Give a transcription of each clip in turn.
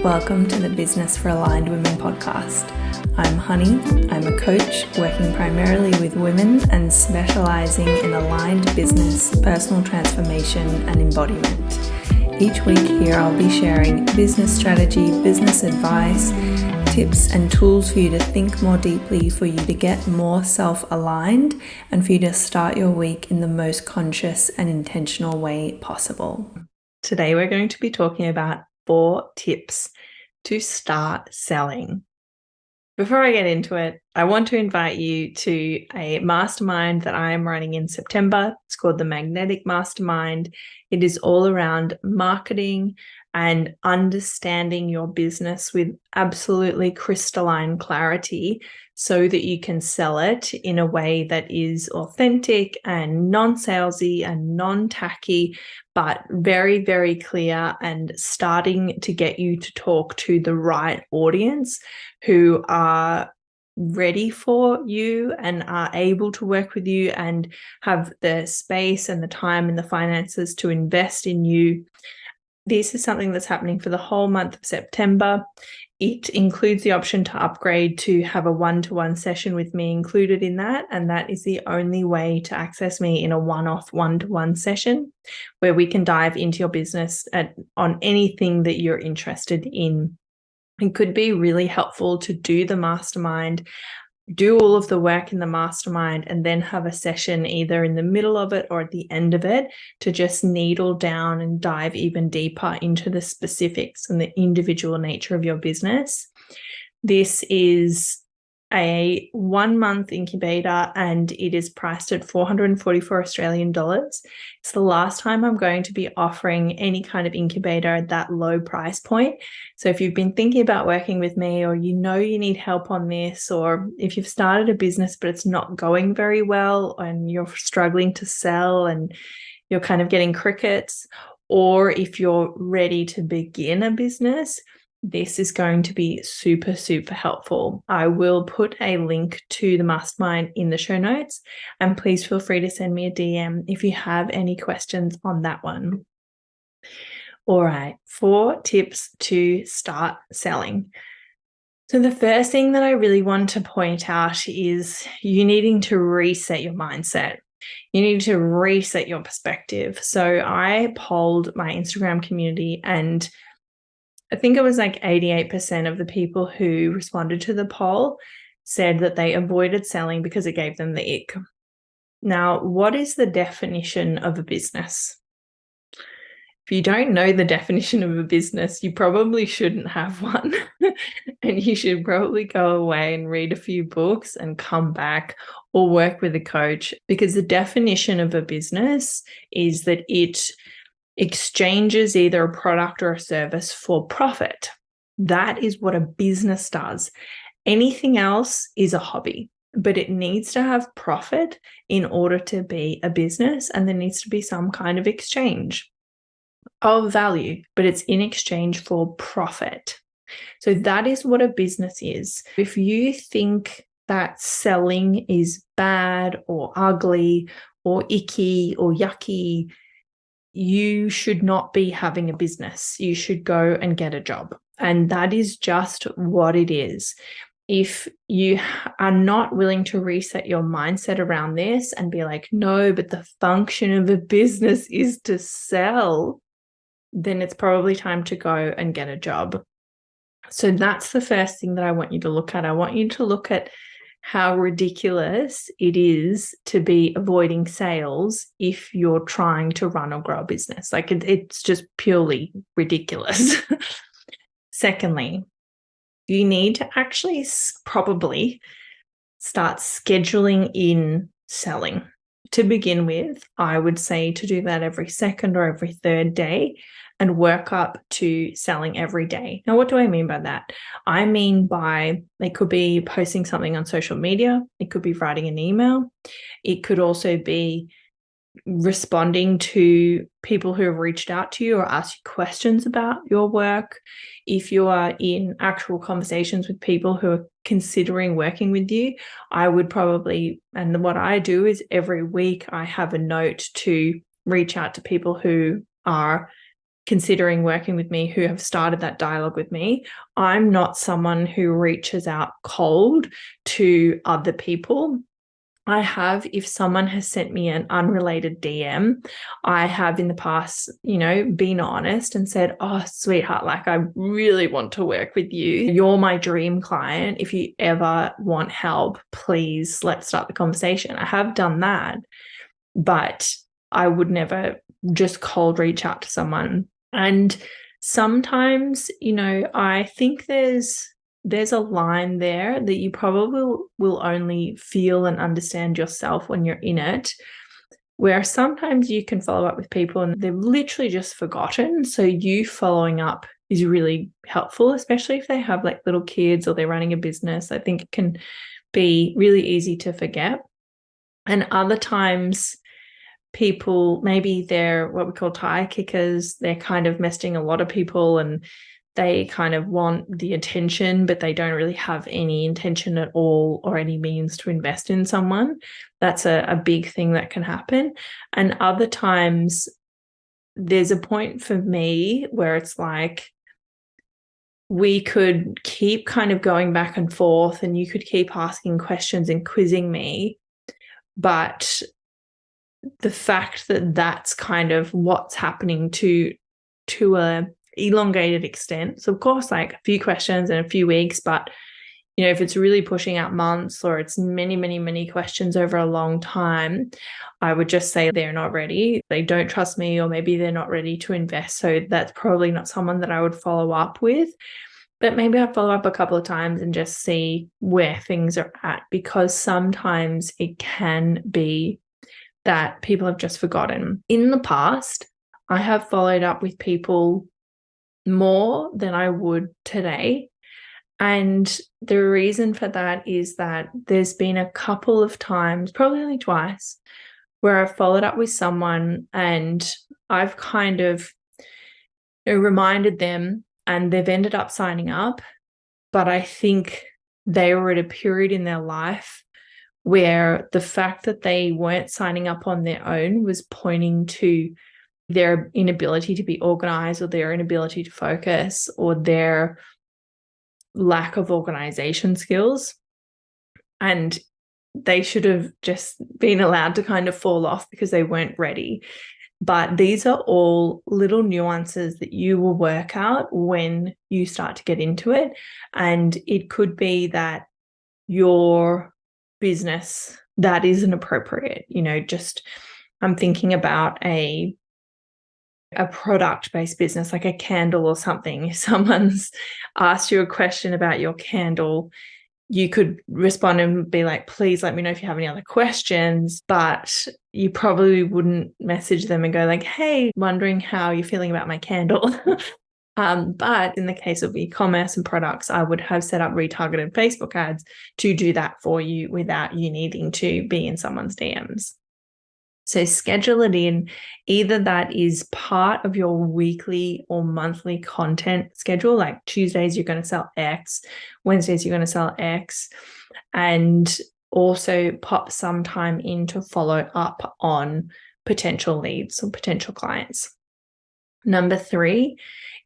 Welcome to the Business for Aligned Women podcast. I'm Honey. I'm a coach working primarily with women and specializing in aligned business, personal transformation, and embodiment. Each week here I'll be sharing business strategy, business advice, tips and tools for you to think more deeply, for you to get more self-aligned, and for you to start your week in the most conscious and intentional way possible. Today we're going to be talking about 4 tips to start selling. Before I get into it, I want to invite you to a mastermind that I am running in September. It's called the Magnetic Mastermind. It is all around marketing and understanding your business with absolutely crystalline clarity so that you can sell it in a way that is authentic and non-salesy and non-tacky, but very, very clear, and starting to get you to talk to the right audience who are ready for you and are able to work with you and have the space and the time and the finances to invest in you. This is something that's happening for the whole month of September. It includes the option to upgrade to have a one-to-one session with me included in that, and that is the only way to access me in a one-off one-to-one session where we can dive into your business on anything that you're interested in. It could be really helpful to do the mastermind, do all of the work in the mastermind, and then have a session either in the middle of it or at the end of it to just needle down and dive even deeper into the specifics and the individual nature of your business. This is a 1-month incubator and it is priced at 444 Australian dollars. It's the last time I'm going to be offering any kind of incubator at that low price point. So if you've been thinking about working with me, or you know you need help on this, or if you've started a business but it's not going very well and you're struggling to sell and you're kind of getting crickets, or if you're ready to begin a business, this is going to be super, super helpful. I will put a link to the mastermind in the show notes, and please feel free to send me a DM if you have any questions on that one. All right, 4 tips to start selling. So the first thing that I really want to point out is you needing to reset your mindset. You need to reset your perspective. So I polled my Instagram community, and I think it was like 88% of the people who responded to the poll said that they avoided selling because it gave them the ick. Now, what is the definition of a business? If you don't know the definition of a business, you probably shouldn't have one. And you should probably go away and read a few books and come back, or work with a coach, because the definition of a business is that it exchanges either a product or a service for profit. That is what a business does. Anything else is a hobby, but it needs to have profit in order to be a business, and there needs to be some kind of exchange of value, but it's in exchange for profit. So that is what a business is. If you think that selling is bad or ugly or icky or yucky, you should not be having a business. You should go and get a job. And that is just what it is. If you are not willing to reset your mindset around this and be like, no, but the function of a business is to sell, then it's probably time to go and get a job. So that's the first thing that I want you to look at. I want you to look at how ridiculous it is to be avoiding sales if you're trying to run or grow a business. Like it's just purely ridiculous. Secondly, you need to actually probably start scheduling in selling. To begin with, I would say to do that every second or every third day and work up to selling every day. Now, what do I mean by that? I mean by, it could be posting something on social media. It could be writing an email. It could also be responding to people who have reached out to you or asked you questions about your work. If you are in actual conversations with people who are considering working with you, I would probably, and what I do is every week I have a note to reach out to people who are considering working with me who have started that dialogue with me, I'm not someone who reaches out cold to other people. I have, if someone has sent me an unrelated DM, I have in the past, been honest and said, oh, sweetheart, like I really want to work with you. You're my dream client. If you ever want help, please let's start the conversation. I have done that, but I would never just cold reach out to someone. And sometimes, I think there's a line there that you probably will only feel and understand yourself when you're in it, where sometimes you can follow up with people and they've literally just forgotten. So you following up is really helpful, especially if they have like little kids or they're running a business. I think it can be really easy to forget. And other times, people, maybe they're what we call tire kickers. They're kind of messaging a lot of people and they kind of want the attention, but they don't really have any intention at all or any means to invest in someone. That's a big thing that can happen. And other times there's a point for me where it's like we could keep kind of going back and forth and you could keep asking questions and quizzing me, but the fact that that's kind of what's happening to a elongated extent. So of course, like a few questions in a few weeks, but if it's really pushing out months or it's many, many, many questions over a long time, I would just say they're not ready. They don't trust me, or maybe they're not ready to invest. So that's probably not someone that I would follow up with. But maybe I'll follow up a couple of times and just see where things are at, because sometimes it can be that people have just forgotten. In the past, I have followed up with people more than I would today. And the reason for that is that there's been a couple of times, probably only twice, where I've followed up with someone and I've kind of reminded them and they've ended up signing up. But I think they were at a period in their life where the fact that they weren't signing up on their own was pointing to their inability to be organized or their inability to focus or their lack of organization skills. And they should have just been allowed to kind of fall off because they weren't ready. But these are all little nuances that you will work out when you start to get into it. And it could be that your business that isn't appropriate, just I'm thinking about a product-based business like a candle or something. If someone's asked you a question about your candle, you could respond and be like, please let me know if you have any other questions, but you probably wouldn't message them and go like, hey, wondering how you're feeling about my candle. But in the case of e-commerce and products, I would have set up retargeted Facebook ads to do that for you without you needing to be in someone's DMs. So schedule it in. Either that is part of your weekly or monthly content schedule, like Tuesdays you're going to sell X, Wednesdays you're going to sell X, and also pop some time in to follow up on potential leads or potential clients. Number 3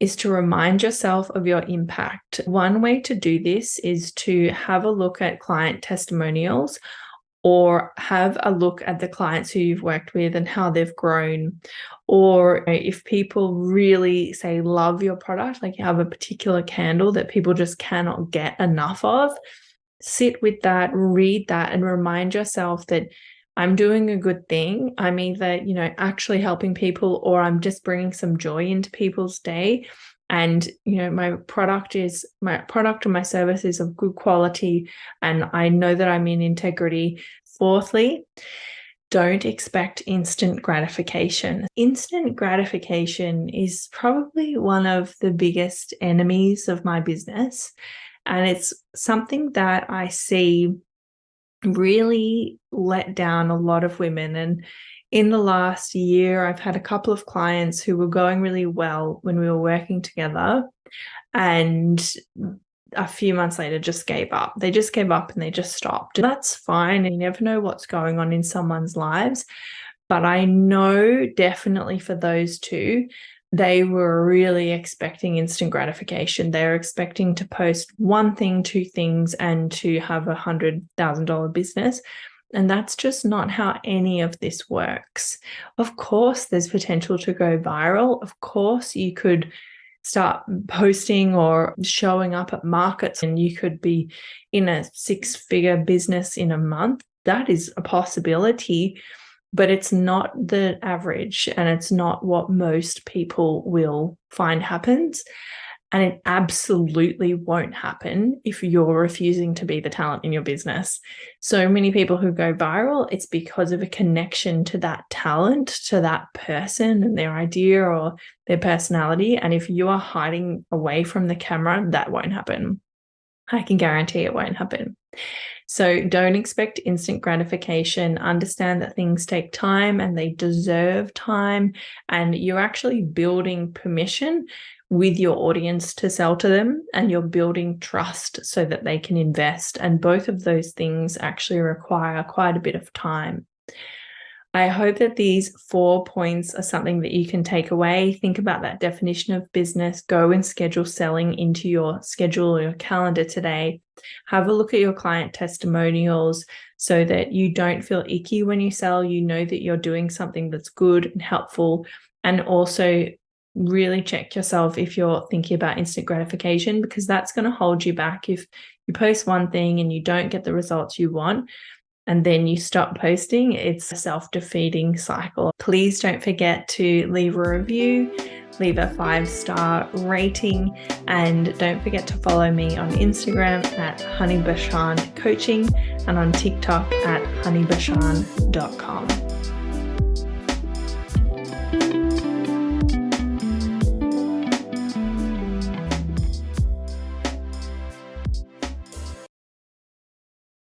is to remind yourself of your impact. One way to do this is to have a look at client testimonials or have a look at the clients who you've worked with and how they've grown. Or if people really say love your product, like you have a particular candle that people just cannot get enough of, sit with that, read that, and remind yourself that I'm doing a good thing. I'm either, actually helping people, or I'm just bringing some joy into people's day. And, my product and my service is of good quality, and I know that I'm in integrity. Fourthly, don't expect instant gratification. Instant gratification is probably one of the biggest enemies of my business. And it's something that I see really let down a lot of women. And in the last year, I've had a couple of clients who were going really well when we were working together, and a few months later just gave up. They just gave up and they just stopped. That's fine. And you never know what's going on in someone's lives. But I know definitely for those two they were really expecting instant gratification. They were expecting to post one thing, two things, and to have $100,000 business. And that's just not how any of this works. Of course, there's potential to go viral. Of course, you could start posting or showing up at markets and you could be in a 6-figure business in a month. That is a possibility, but it's not the average and it's not what most people will find happens. And it absolutely won't happen if you're refusing to be the talent in your business. So many people who go viral, it's because of a connection to that talent, to that person and their idea or their personality. And if you are hiding away from the camera, that won't happen. I can guarantee it won't happen. So don't expect instant gratification. Understand that things take time and they deserve time. And you're actually building permission with your audience to sell to them, and you're building trust so that they can invest. And both of those things actually require quite a bit of time. I hope that these 4 points are something that you can take away. Think about that definition of business. Go and schedule selling into your schedule or your calendar today. Have a look at your client testimonials so that you don't feel icky when you sell. You know that you're doing something that's good and helpful. And also really check yourself if you're thinking about instant gratification, because that's going to hold you back. If you post one thing and you don't get the results you want, and then you stop posting, it's a self-defeating cycle. Please don't forget to leave a review, leave a 5-star rating, and don't forget to follow me on Instagram at honeybashan coaching and on TikTok at honeybashan.com.